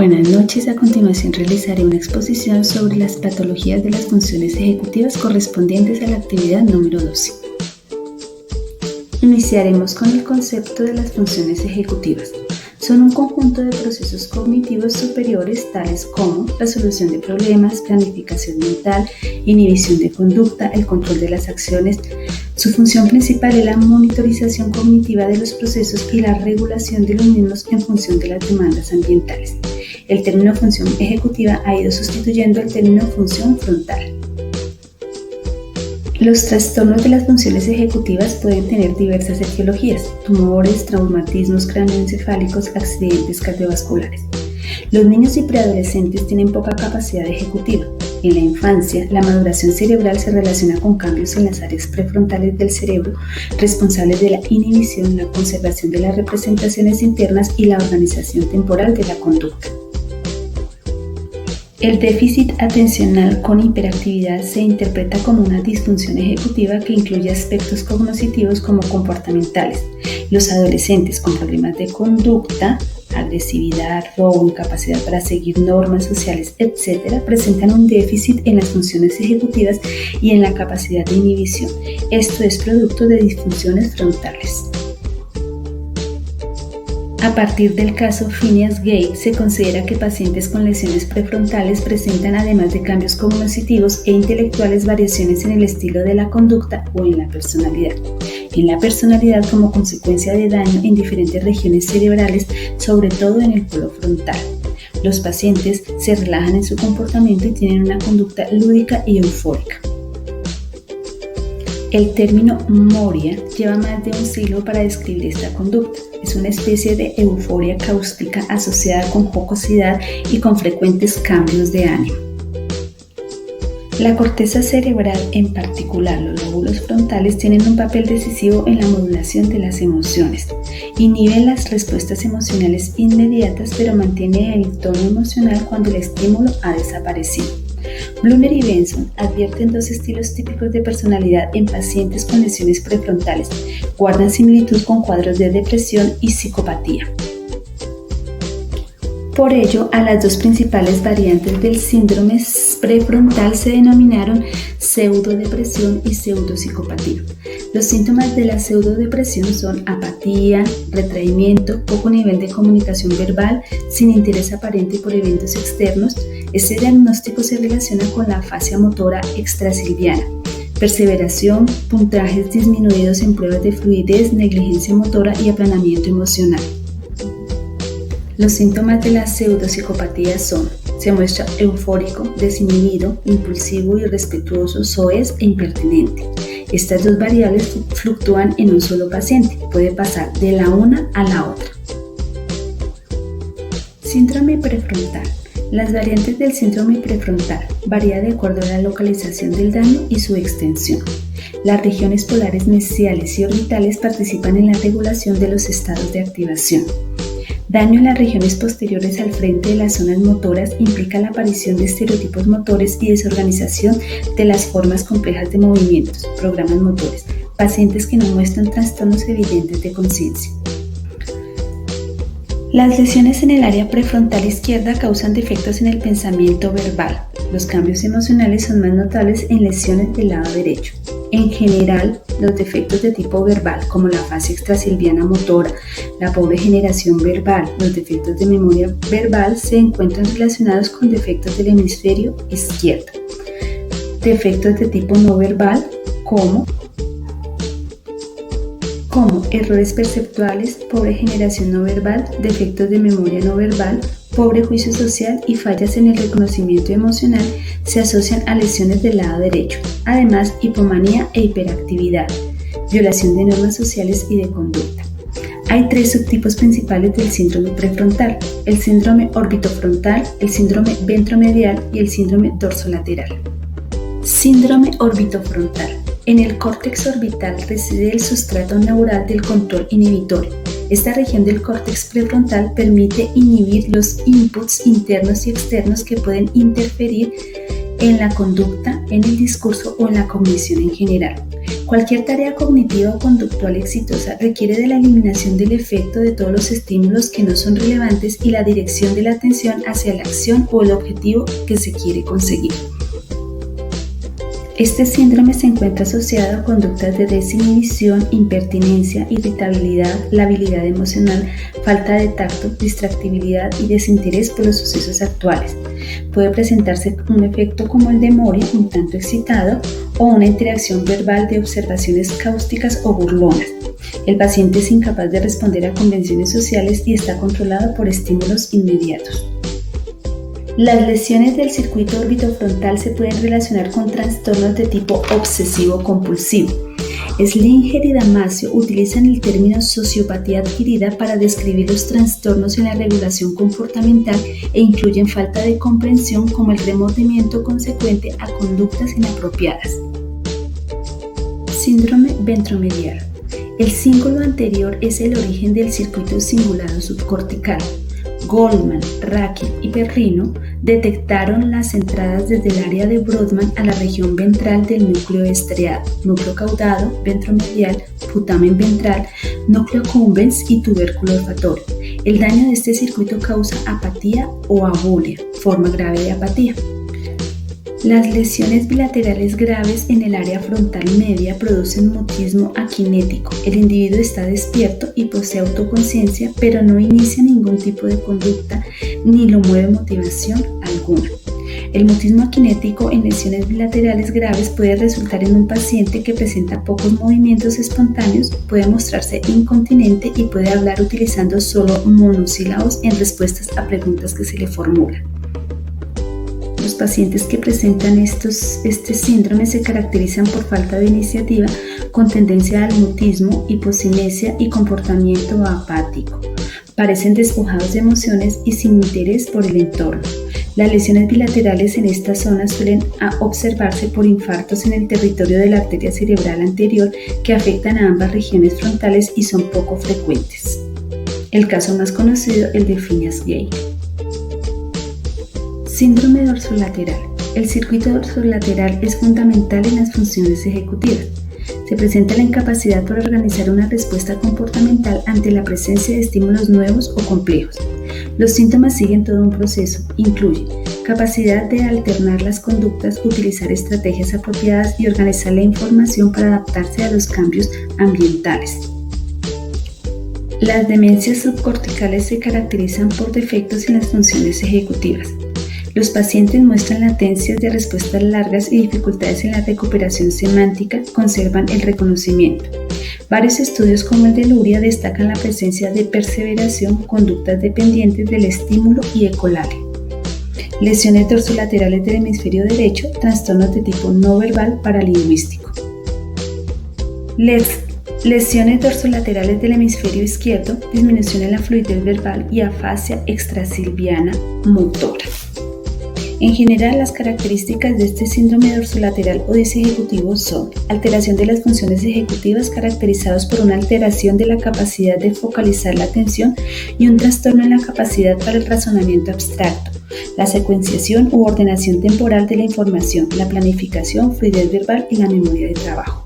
Buenas noches, a continuación realizaré una exposición sobre las patologías de las funciones ejecutivas correspondientes a la actividad número 12. Iniciaremos con el concepto de las funciones ejecutivas. Son un conjunto de procesos cognitivos superiores tales como la solución de problemas, planificación mental, inhibición de conducta, el control de las acciones. Su función principal es la monitorización cognitiva de los procesos y la regulación de los mismos en función de las demandas ambientales. El término función ejecutiva ha ido sustituyendo el término función frontal. Los trastornos de las funciones ejecutivas pueden tener diversas etiologías: tumores, traumatismos cráneoencefálicos, accidentes cardiovasculares. Los niños y preadolescentes tienen poca capacidad ejecutiva. En la infancia, la maduración cerebral se relaciona con cambios en las áreas prefrontales del cerebro, responsables de la inhibición, la conservación de las representaciones internas y la organización temporal de la conducta. El déficit atencional con hiperactividad se interpreta como una disfunción ejecutiva que incluye aspectos cognitivos como comportamentales. Los adolescentes con problemas de conducta, agresividad, robo, incapacidad para seguir normas sociales, etc., presentan un déficit en las funciones ejecutivas y en la capacidad de inhibición. Esto es producto de disfunciones frontales. A partir del caso Phineas Gage, se considera que pacientes con lesiones prefrontales presentan, además de cambios cognitivos e intelectuales, variaciones en el estilo de la conducta o en la personalidad. En la personalidad, como consecuencia de daño en diferentes regiones cerebrales, sobre todo en el polo frontal. Los pacientes se relajan en su comportamiento y tienen una conducta lúdica y eufórica. El término moria lleva más de un siglo para describir esta conducta. Es una especie de euforia cáustica asociada con jocosidad y con frecuentes cambios de ánimo. La corteza cerebral, en particular los lóbulos frontales, tienen un papel decisivo en la modulación de las emociones. Inhiben las respuestas emocionales inmediatas, pero mantienen el tono emocional cuando el estímulo ha desaparecido. Bloomer y Benson advierten dos estilos típicos de personalidad en pacientes con lesiones prefrontales. Guardan similitud con cuadros de depresión y psicopatía. Por ello, a las dos principales variantes del síndrome prefrontal se denominaron pseudodepresión y pseudopsicopatía. Los síntomas de la pseudodepresión son apatía, retraimiento, poco nivel de comunicación verbal, sin interés aparente por eventos externos. Este diagnóstico se relaciona con la afasia motora extrasilviana, perseveración, puntajes disminuidos en pruebas de fluidez, negligencia motora y aplanamiento emocional. Los síntomas de la pseudopsicopatía son: se muestra eufórico, desinhibido, impulsivo, irrespetuoso, soez e impertinente. Estas dos variables fluctúan en un solo paciente, puede pasar de la una a la otra. Síndrome prefrontal. Las variantes del síndrome prefrontal varían de acuerdo a la localización del daño y su extensión. Las regiones polares mesiales y orbitales participan en la regulación de los estados de activación. Daño en las regiones posteriores al frente de las zonas motoras implica la aparición de estereotipos motores y desorganización de las formas complejas de movimientos, programas motores, pacientes que no muestran trastornos evidentes de conciencia. Las lesiones en el área prefrontal izquierda causan defectos en el pensamiento verbal. Los cambios emocionales son más notables en lesiones del lado derecho. En general, los defectos de tipo verbal, como la afasia extrasilviana motora, la pobre generación verbal, los defectos de memoria verbal, se encuentran relacionados con defectos del hemisferio izquierdo. Defectos de tipo no verbal, como errores perceptuales, pobre generación no verbal, defectos de memoria no verbal, pobre juicio social y fallas en el reconocimiento emocional, se asocian a lesiones del lado derecho. Además, hipomanía e hiperactividad, violación de normas sociales y de conducta. Hay tres subtipos principales del síndrome prefrontal: el síndrome orbitofrontal, el síndrome ventromedial y el síndrome dorsolateral. Síndrome orbitofrontal. En el córtex orbital reside el sustrato neural del control inhibitorio. Esta región del córtex prefrontal permite inhibir los inputs internos y externos que pueden interferir en la conducta, en el discurso o en la cognición en general. Cualquier tarea cognitiva o conductual exitosa requiere de la eliminación del efecto de todos los estímulos que no son relevantes y la dirección de la atención hacia la acción o el objetivo que se quiere conseguir. Este síndrome se encuentra asociado a conductas de desinhibición, impertinencia, irritabilidad, labilidad emocional, falta de tacto, distractibilidad y desinterés por los sucesos actuales. Puede presentarse un efecto como el de Mori, un tanto excitado, o una interacción verbal de observaciones cáusticas o burlonas. El paciente es incapaz de responder a convenciones sociales y está controlado por estímulos inmediatos. Las lesiones del circuito orbitofrontal se pueden relacionar con trastornos de tipo obsesivo-compulsivo. Slinger y Damasio utilizan el término sociopatía adquirida para describir los trastornos en la regulación comportamental e incluyen falta de comprensión como el remordimiento consecuente a conductas inapropiadas. Síndrome ventromedial. El cíngulo anterior es el origen del circuito cingulado subcortical. Goldman, Racky y Perrino detectaron las entradas desde el área de Brodmann a la región ventral del núcleo estriado, núcleo caudado, ventromedial, putamen ventral, núcleo accumbens y tubérculo olfatorio. El daño de este circuito causa apatía o abulia, forma grave de apatía. Las lesiones bilaterales graves en el área frontal media producen mutismo aquinético. El individuo está despierto y posee autoconciencia, pero no inicia ningún tipo de conducta ni lo mueve motivación alguna. El mutismo aquinético en lesiones bilaterales graves puede resultar en un paciente que presenta pocos movimientos espontáneos, puede mostrarse incontinente y puede hablar utilizando solo monosílabos en respuestas a preguntas que se le formulan. Los pacientes que presentan este síndrome se caracterizan por falta de iniciativa con tendencia al mutismo, hipocinesia y comportamiento apático. Parecen despojados de emociones y sin interés por el entorno. Las lesiones bilaterales en esta zona suelen observarse por infartos en el territorio de la arteria cerebral anterior que afectan a ambas regiones frontales y son poco frecuentes. El caso más conocido es el de Phineas Gage. Síndrome dorsolateral. El circuito dorsolateral es fundamental en las funciones ejecutivas. Se presenta la incapacidad para organizar una respuesta comportamental ante la presencia de estímulos nuevos o complejos. Los síntomas siguen todo un proceso, incluyen capacidad de alternar las conductas, utilizar estrategias apropiadas y organizar la información para adaptarse a los cambios ambientales. Las demencias subcorticales se caracterizan por defectos en las funciones ejecutivas. Los pacientes muestran latencias de respuestas largas y dificultades en la recuperación semántica, conservan el reconocimiento. Varios estudios como el de Luria destacan la presencia de perseveración, conductas dependientes del estímulo y ecolalia. Lesiones dorsolaterales del hemisferio derecho, trastornos de tipo no verbal paralingüístico. Lesiones dorsolaterales del hemisferio izquierdo, disminución en la fluidez verbal y afasia extrasilviana motora. En general, las características de este síndrome dorsolateral o disejecutivo son alteración de las funciones ejecutivas caracterizados por una alteración de la capacidad de focalizar la atención y un trastorno en la capacidad para el razonamiento abstracto, la secuenciación u ordenación temporal de la información, la planificación, fluidez verbal y la memoria de trabajo.